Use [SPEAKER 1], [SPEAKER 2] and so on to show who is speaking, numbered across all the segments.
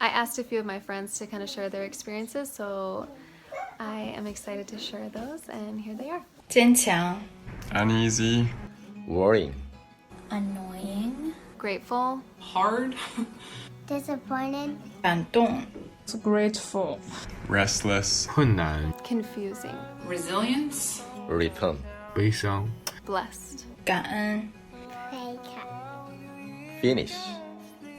[SPEAKER 1] I asked a few of my friends to kind of share their experiences, so I am excited to share those, and here they are.
[SPEAKER 2] 坚强
[SPEAKER 3] Uneasy.
[SPEAKER 4] Worrying.
[SPEAKER 5] Annoying.
[SPEAKER 1] Grateful.
[SPEAKER 6] Hard.
[SPEAKER 5] Disappointed.
[SPEAKER 2] 感动
[SPEAKER 7] Grateful.
[SPEAKER 3] Restless.
[SPEAKER 8] 困难
[SPEAKER 1] Confusing.
[SPEAKER 6] Resilience.
[SPEAKER 4] Return.
[SPEAKER 8] 悲伤
[SPEAKER 1] Blessed.
[SPEAKER 2] 感恩
[SPEAKER 4] Finish.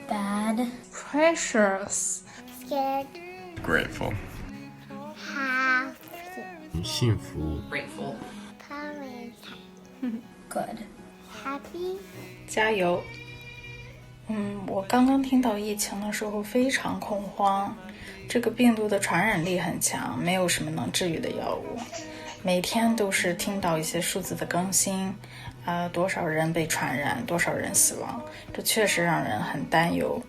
[SPEAKER 5] Bad.
[SPEAKER 7] Precious.
[SPEAKER 5] Scared.
[SPEAKER 3] Grateful.
[SPEAKER 5] Happy.
[SPEAKER 8] 幸福
[SPEAKER 6] Grateful.
[SPEAKER 5] Good. Happy.
[SPEAKER 2] 加油我刚刚听到疫情的时候非常恐慌，这个病毒的传染力很强，没有什么能治愈的药物，每天都是听到一些数字的更新多少人被传染，多少人死亡，这确实让人很担忧。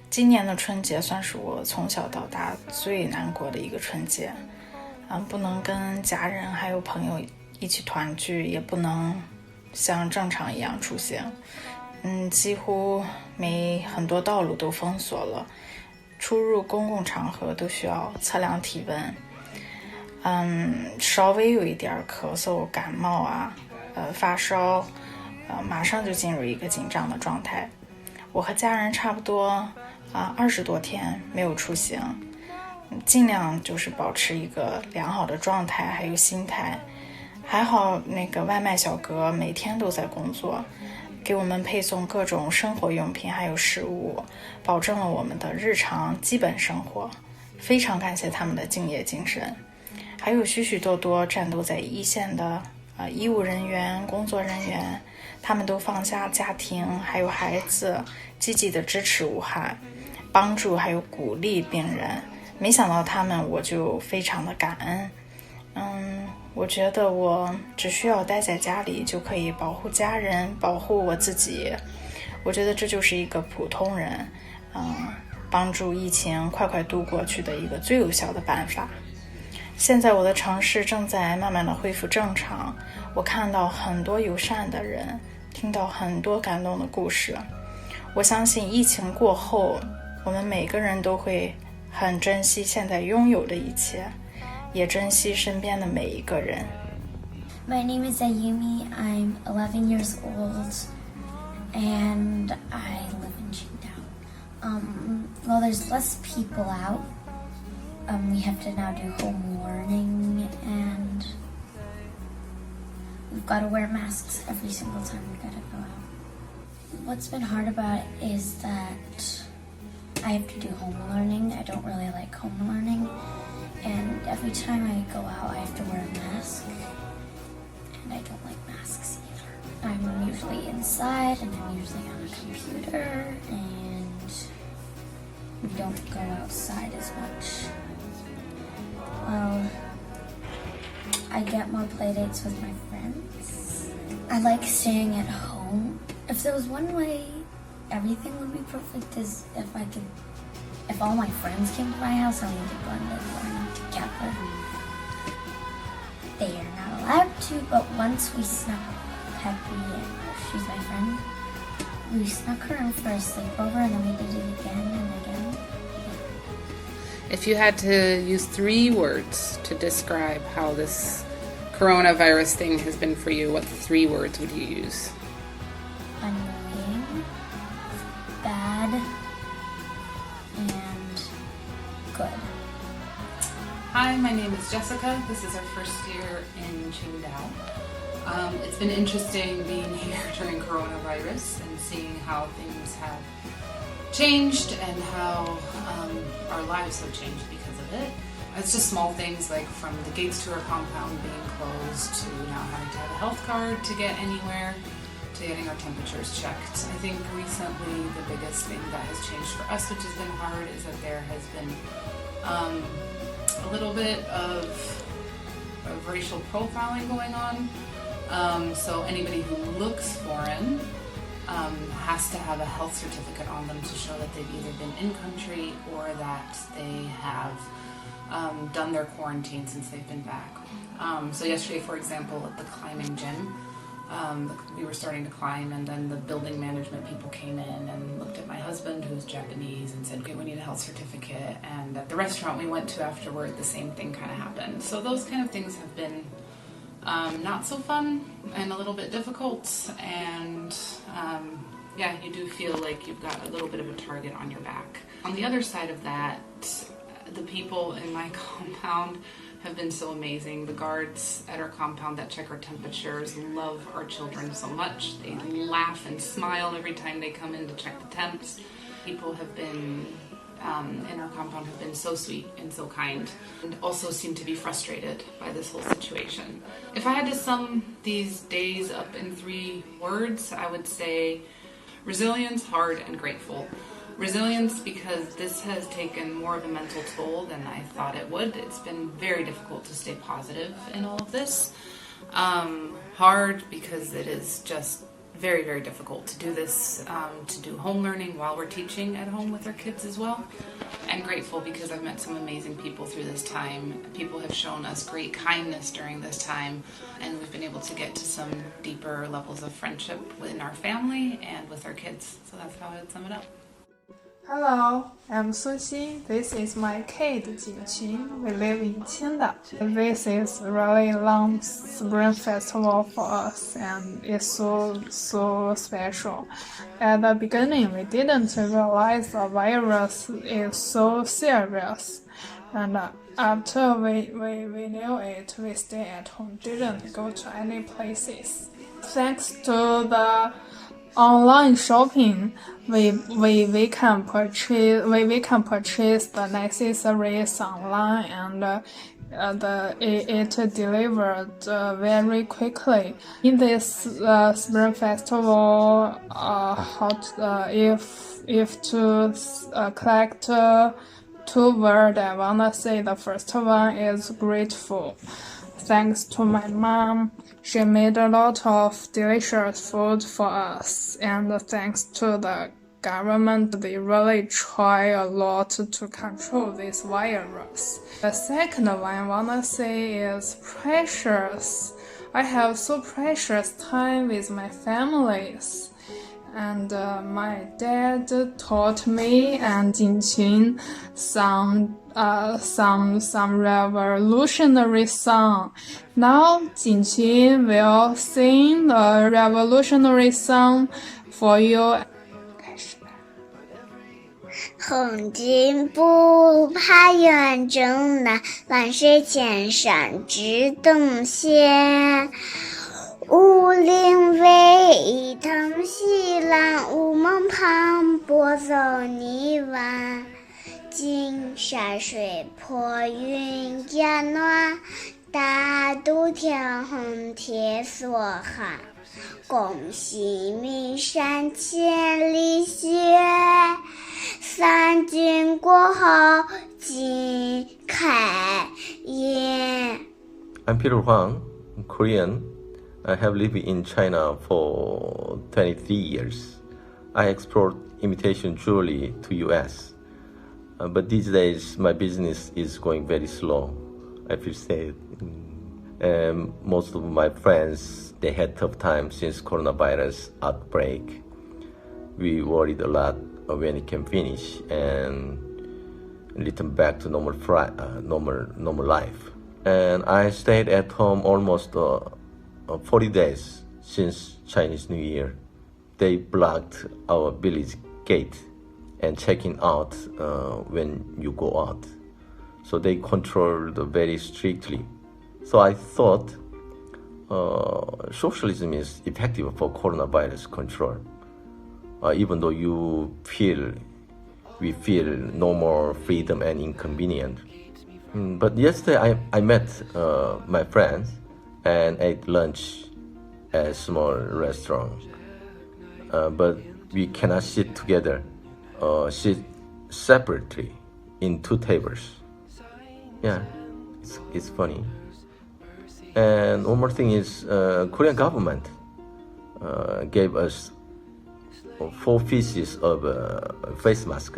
[SPEAKER 2] 今年的春节算是我从小到大最难过的一个春节不能跟家人还有朋友一起团聚，也不能像正常一样出行几乎很多道路都封锁了，出入公共场合都需要测量体温稍微有一点咳嗽感冒发烧马上就进入一个紧张的状态。我和家人差不多20多天没有出行，尽量就是保持一个良好的状态还有心态。还好那个外卖小哥每天都在工作，给我们配送各种生活用品还有食物，保证了我们的日常基本生活，非常感谢他们的敬业精神。还有许许多多战斗在一线的医务人员工作人员，他们都放下家庭还有孩子，积极的支持武汉，帮助还有鼓励病人。没想到他们，我就非常的感恩我觉得我只需要待在家里就可以保护家人保护我自己，我觉得这就是一个普通人帮助疫情快快度过去的一个最有效的办法。现在我的城市正在慢慢的恢复正常，我看到很多友善的人，听到很多感动的故事。我相信疫情过后，我们每个人都会很珍惜现在拥有的一切，也珍惜身边的每一个人。
[SPEAKER 5] My name is Ayumi. I'm 11 years old and I live in Qingdao. Well, there's less people out. We have to now do home learning and we've got to wear masks every single time we gotta go out. What's been hard about it is that I have to do home learning. I don't really like home learning. And every time I go out, I have to wear a mask. And I don't like masks either. I'm usually inside and I'm usually on a computer and we don't go outside as much. Well, I get more play dates with my friends. I like staying at home. If there was one way everything would be perfect is if all my friends came to my house and we could blend and learn together. They are not allowed to, but once we snuck Peppy in, she's my friend, we snuck her in for a sleepover and then we did it again and again.
[SPEAKER 9] If you had to use 3 words to describe how this coronavirus thing has been for you, what 3 words would you use?
[SPEAKER 5] Annoying, bad, and good.
[SPEAKER 6] Hi, my name is Jessica. This is our first year in Qingdao. It's been interesting being here during coronavirus and seeing how things have changed and how our lives have changed because of it. It's just small things like from the gates to our compound being closed to now having to have a health card to get anywhere, to getting our temperatures checked. I think recently the biggest thing that has changed for us, which has been hard, is that there has been a little bit of racial profiling going on. So anybody who looks foreign has to have a health certificate on them to show that they've either been in country or that they have done their quarantine since they've been back. So yesterday, for example, at the climbing gym, We were starting to climb, and then the building management people came in and looked at my husband, who's Japanese, and said, okay, we need a health certificate. And at the restaurant we went to afterward, the same thing kind of happened. So those kind of things have been not so fun and a little bit difficult. And yeah, you do feel like you've got a little bit of a target on your back. On the other side of that, the people in my compound have been so amazing. The guards at our compound that check our temperatures love our children so much. They laugh and smile every time they come in to check the temps. People have been in our compound have been so sweet and so kind, and also seem to be frustrated by this whole situation. If I had to sum these days up in 3 words, I would say resilience, hard, and grateful. Resilience, because this has taken more of a mental toll than I thought it would. It's been very difficult to stay positive in all of this. Hard, because it is just very, very difficult to do this, to do home learning while we're teaching at home with our kids as well. And grateful, because I've met some amazing people through this time. People have shown us great kindness during this time, and we've been able to get to some deeper levels of friendship within our family and with our kids. So that's how I would sum it up.
[SPEAKER 7] Hello, I'm Suxi. This is my kid, Jingqun. We live in Qingdao. This is really long spring festival for us, and it's so special. At the beginning, we didn't realize the virus is so serious, and after we knew it, we stayed at home, didn't go to any places. Thanks to the online shopping, we can purchase the necessaries online, and it delivered very quickly. In this spring festival, if to collect 2 words, I wanna say the first one is grateful. Thanks to my mom, she made a lot of delicious food for us, and thanks to the government, they really try a lot to control this virus. The second one I wanna say is precious. I have so precious time with my families. And my dad taught me and Jingqun some revolutionary song. Now Jingqun will sing the revolutionary song for you.
[SPEAKER 4] 红军不怕远征难，万水千山直东线。五岭巍腾西蓝，雾蒙磅礴走泥湾。金山水泊云烟暖，大渡天虹铁索寒。恭喜岷山千里雪，三军过后尽开颜。
[SPEAKER 8] I'm Peter Huang, Korean. I have lived in China for 23 years. I export imitation jewelry to US. But these days my business is going very slow. I feel sad. And most of my friends, they had tough time since coronavirus outbreak. We worried a lot when it can finish and return back to normal life. And I stayed at home almost 40 days since Chinese New Year. They blocked our village gate and checking out when you go out. So they controlled very strictly. So I thought socialism is effective for coronavirus control. Even though we feel no more freedom and inconvenience. But yesterday I met my friends and ate lunch at a small restaurant. But we cannot sit together, sit separately in 2 tables. Yeah, it's funny. And one more thing is, Korean government gave us 4 pieces of face mask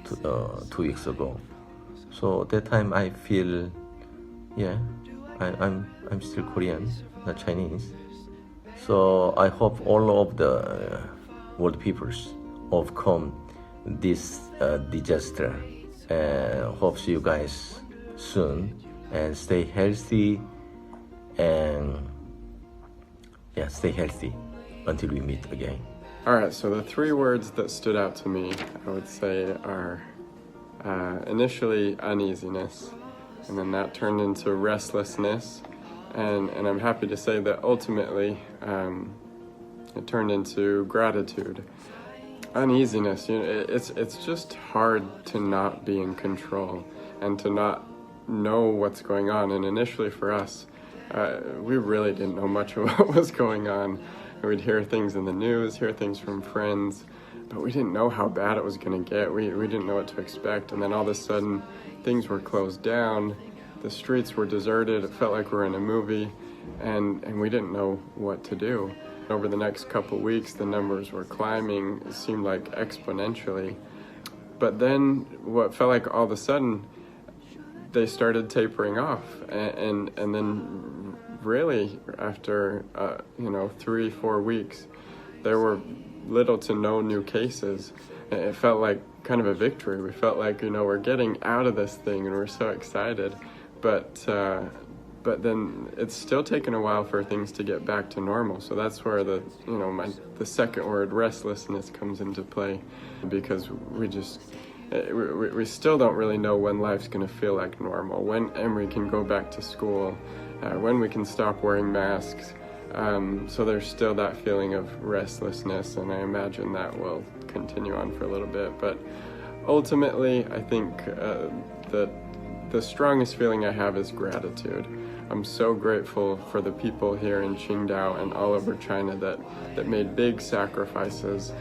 [SPEAKER 8] 2 weeks ago. So that time I feel, yeah, I'm still Korean, not Chinese. So I hope all of the world peoples overcome this disaster, and hope see you guys soon, and stay healthy, and yeah, stay healthy until we meet again.
[SPEAKER 3] Alright, so the 3 words that stood out to me, I would say, are initially uneasiness, and then that turned into restlessness, and I'm happy to say that ultimately it turned into gratitude. Uneasiness, it's just hard to not be in control and to not know what's going on. And initially for us, we really didn't know much of what was going on. We'd hear things in the news, hear things from friends, but we didn't know how bad it was going to get. We didn't know what to expect. And then all of a sudden, things were closed down. The streets were deserted. It felt like we were in a movie, and we didn't know what to do. Over the next couple weeks, the numbers were climbing. It seemed like exponentially. But then what felt like all of a sudden, they started tapering off. And then really after, 3-4 weeks, there were little to no new cases. It felt like kind of a victory. We felt like, we're getting out of this thing and we're so excited. But then it's still taken a while for things to get back to normal. So that's where the second word, restlessness, comes into play, because we still don't really know when life's going to feel like normal, when Emery can go back to school, when we can stop wearing masks. So there's still that feeling of restlessness, and I imagine that will continue on for a little bit. But ultimately, I think that the strongest feeling I have is gratitude. I'm so grateful for the people here in Qingdao and all over China that made big sacrifices,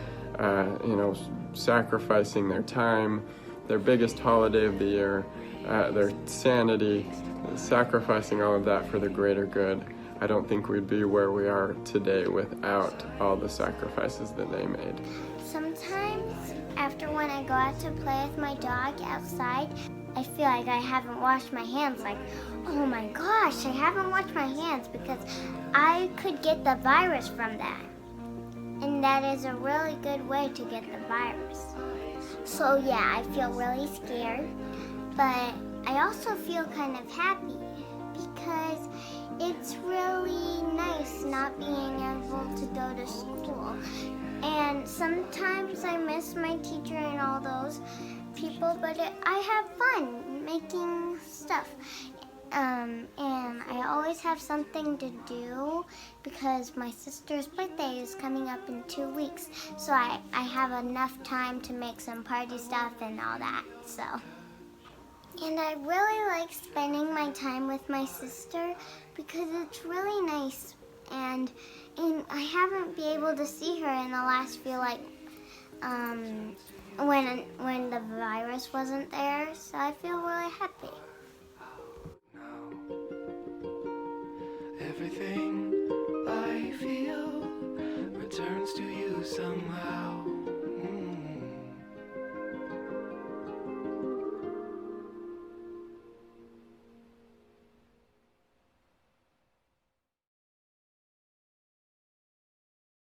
[SPEAKER 3] sacrificing their time, their biggest holiday of the year, their sanity, sacrificing all of that for the greater good. I don't think we'd be where we are today without all the sacrifices that they made.
[SPEAKER 4] Sometimes after when I go out to play with my dog outside, I feel like I haven't washed my hands, like, oh my gosh, I haven't washed my hands, because I could get the virus from that. And that is a really good way to get the virus. So yeah, I feel really scared, but I also feel kind of happy, because it's really nice not being able to go to school. And sometimes I miss my teacher and all those people, but I have fun making stuff. And I always have something to do, because my sister's birthday is coming up in 2 weeks. So I have enough time to make some party stuff and all that, so. And I really like spending my time with my sister, because it's really nice. And I haven't been able to see her in the last few, when the virus wasn't there, so I feel really happy.
[SPEAKER 10] Everything I feel returns to you somehow.